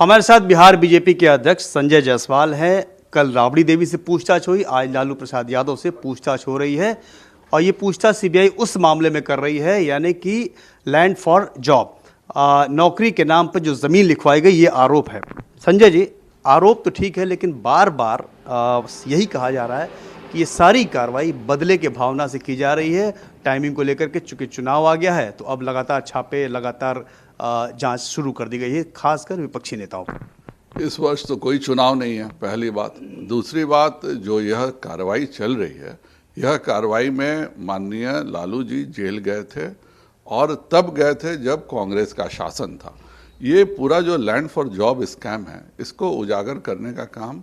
हमारे साथ बिहार बीजेपी के अध्यक्ष संजय जायसवाल हैं। कल राबड़ी देवी से पूछताछ हुई, आज लालू प्रसाद यादव से पूछताछ हो रही है और ये पूछताछ सीबीआई उस मामले में कर रही है, यानी कि लैंड फॉर जॉब, नौकरी के नाम पर जो ज़मीन लिखवाई गई, ये आरोप है। संजय जी, आरोप तो ठीक है, लेकिन बार बार यही कहा जा रहा है कि ये सारी कार्रवाई बदले के भावना से की जा रही है, टाइमिंग को लेकर के। चूंकि चुनाव आ गया है तो अब लगातार छापे, लगातार जांच शुरू कर दी गई है, खासकर विपक्षी नेताओं पर। इस वर्ष तो कोई चुनाव नहीं है, पहली बात। दूसरी बात, जो यह कार्रवाई चल रही है, यह कार्रवाई में माननीय लालू जी जेल गए थे और तब गए थे जब कांग्रेस का शासन था। ये पूरा जो लैंड फॉर जॉब स्कैम है, इसको उजागर करने का काम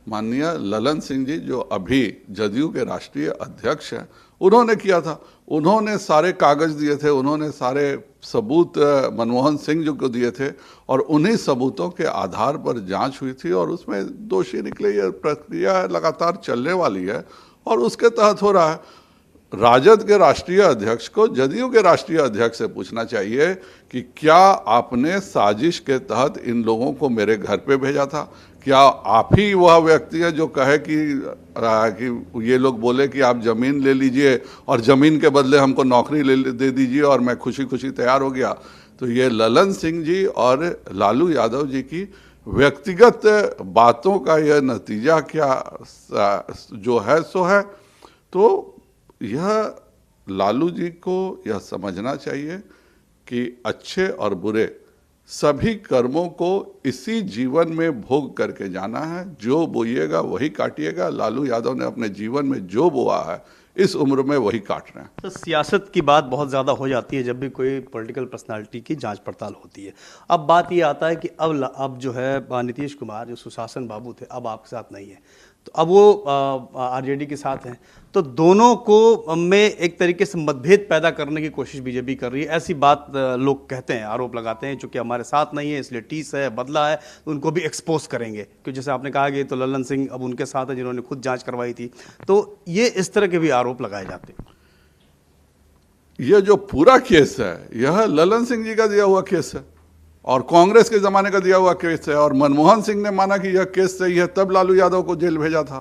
माननीय ललन सिंह जी, जो अभी जदयू के राष्ट्रीय अध्यक्ष हैं, उन्होंने किया था। उन्होंने सारे कागज दिए थे, उन्होंने सारे सबूत मनमोहन सिंह जी को दिए थे और उन्हीं सबूतों के आधार पर जांच हुई थी और उसमें दोषी निकले। ये प्रक्रिया लगातार चलने वाली है और उसके तहत हो रहा है। राजद के राष्ट्रीय अध्यक्ष को जदयू के राष्ट्रीय अध्यक्ष से पूछना चाहिए कि क्या आपने साजिश के तहत इन लोगों को मेरे घर पे भेजा था? क्या आप ही वह व्यक्ति है जो कहे कि ये लोग बोले कि आप ज़मीन ले लीजिए और ज़मीन के बदले हमको नौकरी दे दीजिए और मैं खुशी खुशी तैयार हो गया? तो ये ललन सिंह जी और लालू यादव जी की व्यक्तिगत बातों का यह नतीजा क्या जो है सो है। तो यह लालू जी को यह समझना चाहिए कि अच्छे और बुरे सभी कर्मों को इसी जीवन में भोग करके जाना है। जो बोइएगा वही काटिएगा। लालू यादव ने अपने जीवन में जो बोआ है, इस उम्र में वही काट रहे हैं। तो सियासत की बात बहुत ज़्यादा हो जाती है जब भी कोई पॉलिटिकल पर्सनालिटी की जांच पड़ताल होती है। अब बात ये आता है कि अब जो है नीतीश कुमार, जो सुशासन बाबू थे, अब आपके साथ नहीं है, तो अब वो आरजेडी के साथ हैं। तो दोनों को में एक तरीके से मतभेद पैदा करने की कोशिश बीजेपी कर रही है, ऐसी बात लोग कहते हैं, आरोप लगाते हैं। चूंकि हमारे साथ नहीं है इसलिए टीस है, बदला है, तो उनको भी एक्सपोज करेंगे। क्योंकि जैसे आपने कहा कि तो ललन सिंह अब उनके साथ है जिन्होंने खुद जांच करवाई थी। तो ये इस तरह के भी आरोप लगाए जाते हैं। यह जो पूरा केस है, यह ललन सिंह जी का दिया हुआ केस है और कांग्रेस के ज़माने का दिया हुआ केस है और मनमोहन सिंह ने माना कि यह केस सही है, तब लालू यादव को जेल भेजा था।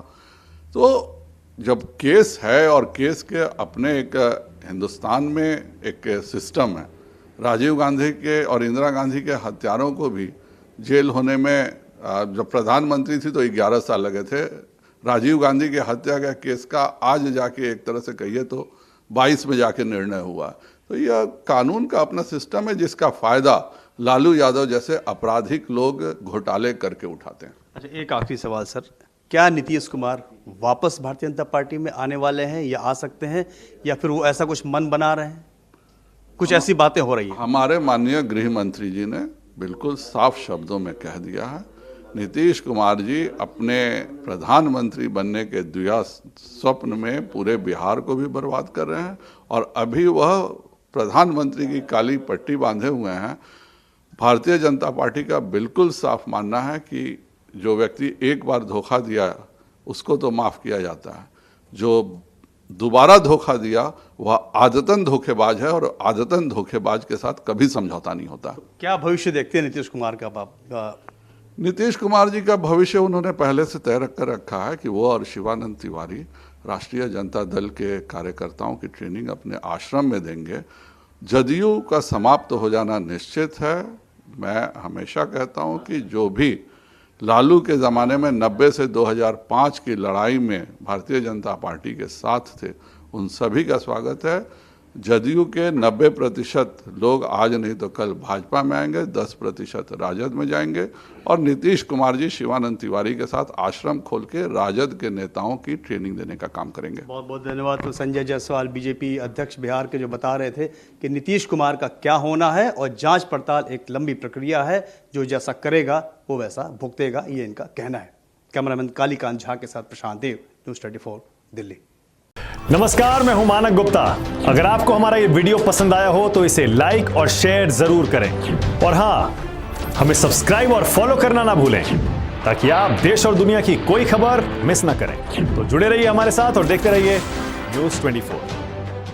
तो जब केस है और केस के अपने एक हिंदुस्तान में एक सिस्टम है, राजीव गांधी के और इंदिरा गांधी के हत्यारों को भी जेल होने में, जब प्रधानमंत्री थी तो 11 साल लगे थे। राजीव गांधी की हत्या के केस का आज जाके एक तरह से कहिए तो 22 में जाके निर्णय हुआ। तो यह कानून का अपना सिस्टम है जिसका फ़ायदा लालू यादव जैसे आपराधिक लोग घोटाले करके उठाते हैं। अच्छा, एक आखिरी सवाल सर, क्या नीतीश कुमार वापस भारतीय जनता पार्टी में आने वाले हैं या आ सकते हैं, या फिर वो ऐसा कुछ मन बना रहे हैं? कुछ ऐसी बातें हो रही हैं। हमारे माननीय गृह मंत्री जी ने बिल्कुल साफ शब्दों में कह दिया है, नीतीश कुमार जी अपने प्रधानमंत्री बनने के दुया स्वप्न में पूरे बिहार को भी बर्बाद कर रहे हैं और अभी वह प्रधानमंत्री की काली पट्टी बांधे हुए हैं। भारतीय जनता पार्टी का बिल्कुल साफ मानना है कि जो व्यक्ति एक बार धोखा दिया उसको तो माफ़ किया जाता है, जो दोबारा धोखा दिया वह आदतन धोखेबाज है और आदतन धोखेबाज के साथ कभी समझौता नहीं होता। क्या भविष्य देखते हैं नीतीश कुमार का? नीतीश कुमार जी का भविष्य उन्होंने पहले से तय कर रखा है कि वो और शिवानंद तिवारी राष्ट्रीय जनता दल के कार्यकर्ताओं की ट्रेनिंग अपने आश्रम में देंगे। जदयू का समाप्त हो जाना निश्चित है। मैं हमेशा कहता हूं कि जो भी लालू के ज़माने में 90 से 2005 की लड़ाई में भारतीय जनता पार्टी के साथ थे, उन सभी का स्वागत है। जदयू के 90% लोग आज नहीं तो कल भाजपा में आएंगे, 10% राजद में जाएंगे और नीतीश कुमार जी शिवानंद तिवारी के साथ आश्रम खोल के राजद के नेताओं की ट्रेनिंग देने का काम करेंगे। बहुत बहुत धन्यवाद। तो संजय जायसवाल, बीजेपी अध्यक्ष बिहार के, जो बता रहे थे कि नीतीश कुमार का क्या होना है और जांच पड़ताल एक लंबी प्रक्रिया है, जो जैसा करेगा वो वैसा भुगतेगा, ये इनका कहना है। कैमरामैन कालीकांत झा के साथ प्रशांत देव, न्यूज़ 24 दिल्ली। नमस्कार, मैं हूं मानक गुप्ता। अगर आपको हमारा ये वीडियो पसंद आया हो तो इसे लाइक और शेयर जरूर करें और हाँ, हमें सब्सक्राइब और फॉलो करना ना भूलें ताकि आप देश और दुनिया की कोई खबर मिस ना करें। तो जुड़े रहिए हमारे साथ और देखते रहिए न्यूज़ 24।